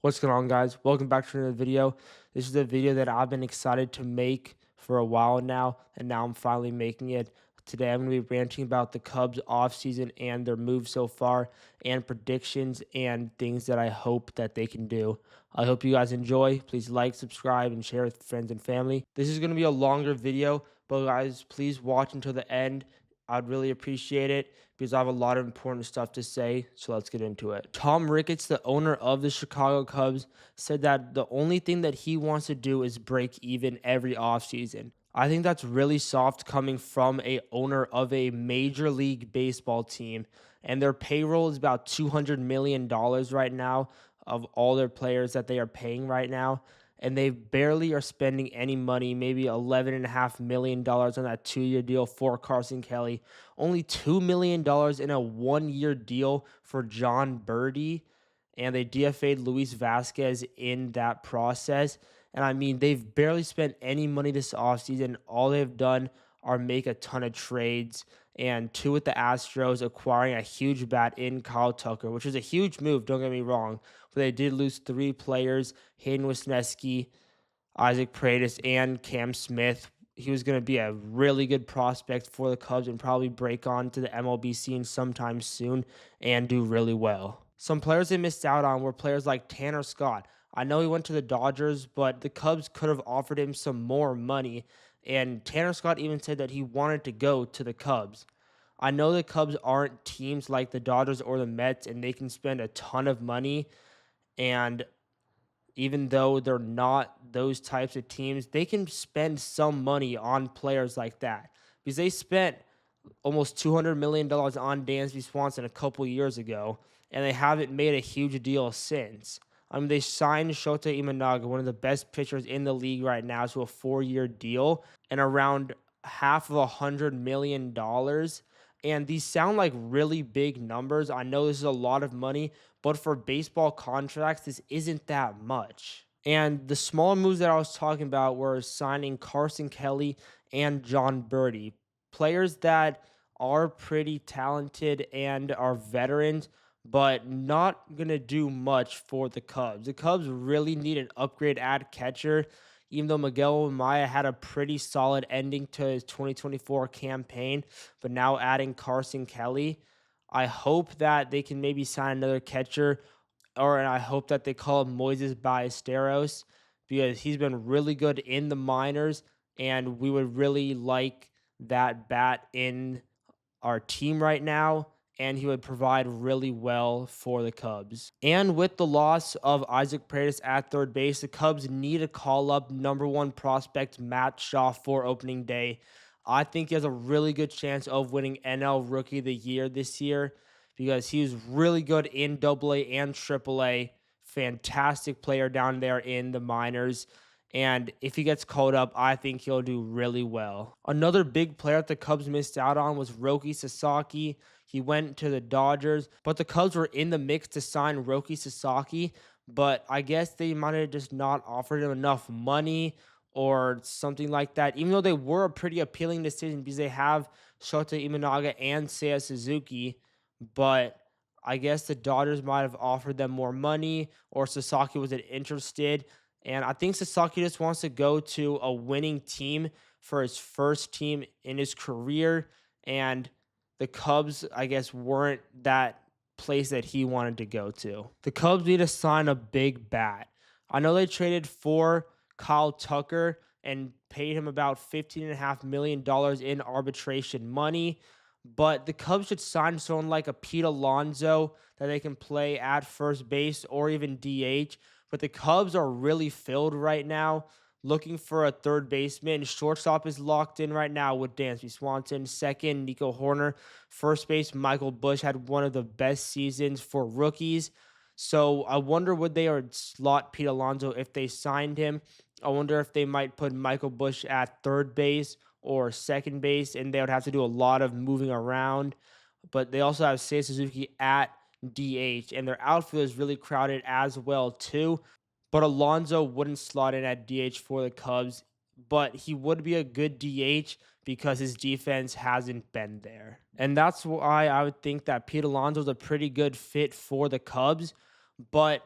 What's going on, guys? Welcome back to another video. This is a video that I've been excited to make for a while now, and now I'm finally making it. Today, I'm going to be ranting about the Cubs offseason and their moves so far, and predictions and things that I hope that they can do. I hope you guys enjoy. Please like, subscribe, and share with friends and family. This is going to be a longer video, but guys, please watch until the end. I'd really appreciate it because I have a lot of important stuff to say. So let's get into it. Tom Ricketts, the owner of the Chicago Cubs, said that the only thing that he wants to do is break even every offseason. I think that's really soft coming from a owner of a major league baseball team, and their payroll is about $200 million right now of all their players that they are paying right now, and they barely are spending any money, maybe $11.5 million on that 2 year deal for Carson Kelly, only $2 million in a 1 year deal for John Birdie, and they DFA'd Luis Vasquez in that process. And I mean, they've barely spent any money this offseason. All they've done are make a ton of trades, and two with the Astros acquiring a huge bat in Kyle Tucker, which is a huge move, don't get me wrong. But they did lose three players: Hayden Wesneski, Isaac Paredes, and Cam Smith. He was going to be a really good prospect for the Cubs and probably break on to the MLB scene sometime soon and do really well. Some players they missed out on were players like Tanner Scott. I know he went to the Dodgers, but the Cubs could have offered him some more money. And Tanner Scott even said that he wanted to go to the Cubs. I know the Cubs aren't teams like the Dodgers or the Mets, and they can spend a ton of money. And even though they're not those types of teams, they can spend some money on players like that because they spent almost $200 million on Dansby Swanson a couple years ago, and they haven't made a huge deal since. I mean, they signed Shota Imanaga, one of the best pitchers in the league right now, to a 4 year deal and around half of $100 million. And these sound like really big numbers. I know this is a lot of money, but for baseball contracts, this isn't that much. And the smaller moves that I was talking about were signing Carson Kelly and John Birdie, players that are pretty talented and are veterans, but not going to do much for the Cubs. The Cubs really need an upgrade at catcher, even though Miguel Amaya had a pretty solid ending to his 2024 campaign, but now adding Carson Kelly. I hope that they can maybe sign another catcher, or and I hope that they call him Moises Ballesteros because he's been really good in the minors, and we would really like that bat in our team right now, and he would provide really well for the Cubs. And with the loss of Isaac Paredes at third base, the Cubs need to call up #1 prospect Matt Shaw for opening day. I think he has a really good chance of winning NL Rookie of the Year this year because he was really good in AA and AAA. Fantastic player down there in the minors. And if he gets called up, I think he'll do really well. Another big player that the Cubs missed out on was Roki Sasaki. He went to the Dodgers, but the Cubs were in the mix to sign Roki Sasaki. But I guess they might have just not offered him enough money or something like that, even though they were a pretty appealing decision because they have Shota Imanaga and Seiya Suzuki. But I guess the Dodgers might have offered them more money, or Sasaki wasn't interested. And I think Sasaki just wants to go to a winning team for his first team in his career. And the Cubs, I guess, weren't that place that he wanted to go to. The Cubs need to sign a big bat. I know they traded for Kyle Tucker and paid him about $15.5 million in arbitration money. But the Cubs should sign someone like a Pete Alonso that they can play at first base or even DH. But the Cubs are really filled right now, looking for a third baseman. Shortstop is locked in right now with Dansby Swanson. Second, Nico Horner. First base, Michael Bush had one of the best seasons for rookies. So I wonder would they or slot Pete Alonso if they signed him. I wonder if they might put Michael Bush at third base or second base, and they would have to do a lot of moving around. But they also have Seiya Suzuki at DH, and their outfield is really crowded as well too. But Alonso wouldn't slot in at DH for the Cubs, but he would be a good DH because his defense hasn't been there. And that's why I would think that Pete Alonso is a pretty good fit for the Cubs. But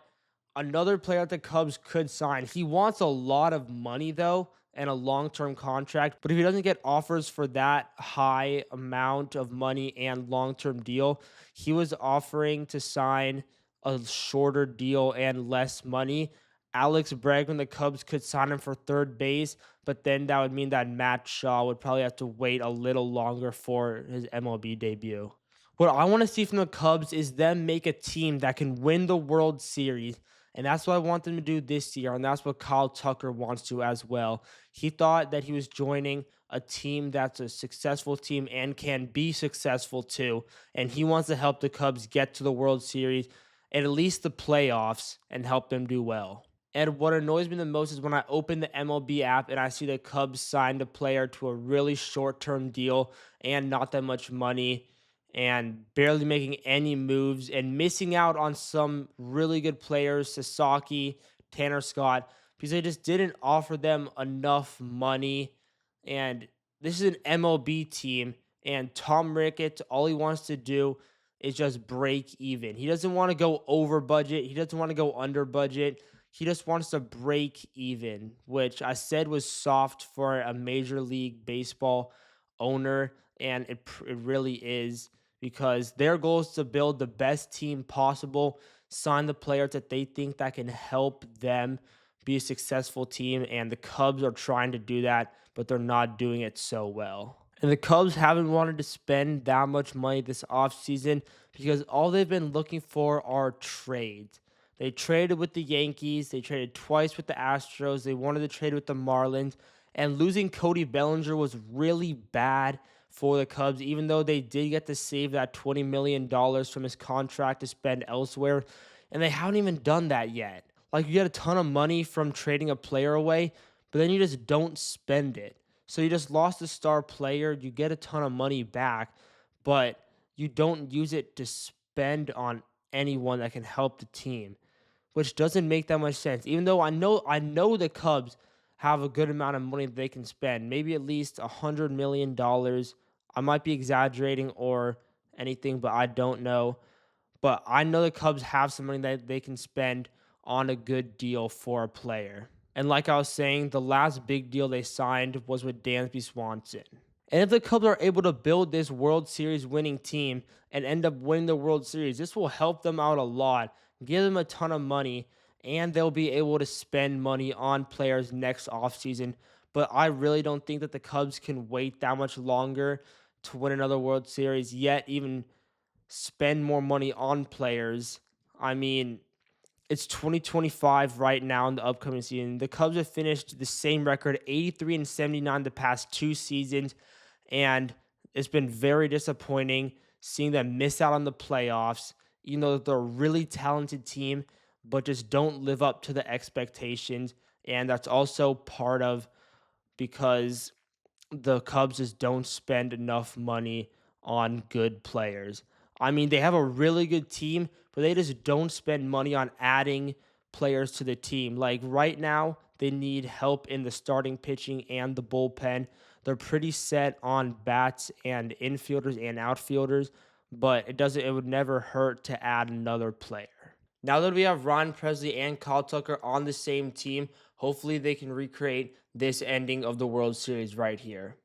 Another player that the Cubs could sign. He wants a lot of money though and a long-term contract, but if he doesn't get offers for that high amount of money and long-term deal, he was offering to sign a shorter deal and less money. Alex Bregman, the Cubs could sign him for third base, but then that would mean that Matt Shaw would probably have to wait a little longer for his MLB debut. What I want to see from the Cubs is them make a team that can win the World Series. And that's what I want them to do this year. And that's what Kyle Tucker wants to as well. He thought that he was joining a team that's a successful team and can be successful too. And he wants to help the Cubs get to the World Series, at least the playoffs, and help them do well. And what annoys me the most is when I open the MLB app and I see the Cubs signed a player to a really short term deal and not that much money and barely making any moves and missing out on some really good players, Sasaki, Tanner Scott, because they just didn't offer them enough money. And this is an MLB team, and Tom Ricketts, all he wants to do is just break even. He doesn't want to go over budget, he doesn't want to go under budget. He just wants to break even, which I said was soft for a Major League Baseball owner, and it really is because their goal is to build the best team possible, sign the players that they think that can help them be a successful team, and the Cubs are trying to do that, but they're not doing it so well. And the Cubs haven't wanted to spend that much money this offseason because all they've been looking for are trades. They traded with the Yankees, they traded twice with the Astros, they wanted to trade with the Marlins, and losing Cody Bellinger was really bad for the Cubs, even though they did get to save that $20 million from his contract to spend elsewhere. And they haven't even done that yet. Like, you get a ton of money from trading a player away, but then you just don't spend it. So you just lost a star player, you get a ton of money back, but you don't use it to spend on anyone that can help the team, which doesn't make that much sense. Even though I know the Cubs have a good amount of money that they can spend, maybe at least $100 million. I might be exaggerating or anything, but I don't know. But I know the Cubs have some money that they can spend on a good deal for a player. And like I was saying, the last big deal they signed was with Dansby Swanson. And if the Cubs are able to build this World Series winning team and end up winning the World Series, this will help them out a lot, give them a ton of money, and they'll be able to spend money on players next offseason. But I really don't think that the Cubs can wait that much longer to win another World Series, yet even spend more money on players. I mean, it's 2025 right now in the upcoming season. The Cubs have finished the same record, 83-79, the past two seasons, and it's been very disappointing seeing them miss out on the playoffs, even though they're a really talented team, but just don't live up to the expectations. And that's also part of because the Cubs just don't spend enough money on good players. I mean, they have a really good team, but they just don't spend money on adding players to the team. Like right now, they need help in the starting pitching and the bullpen. They're pretty set on bats and infielders and outfielders, but it would never hurt to add another player. Now that we have Ron Presley and Kyle Tucker on the same team, hopefully they can recreate this ending of the World Series right here.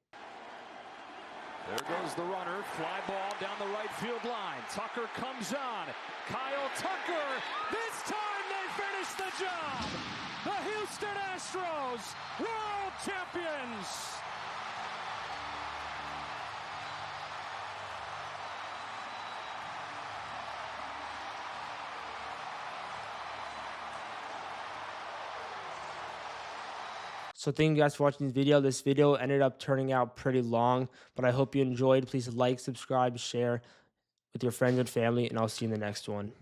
There goes the runner, fly ball down the right field line. Tucker comes on. Kyle Tucker, this time they finish the job. The Houston Astros, world champions. So thank you guys for watching this video. This video ended up turning out pretty long, but I hope you enjoyed. Please like, subscribe, share with your friends and family, and I'll see you in the next one.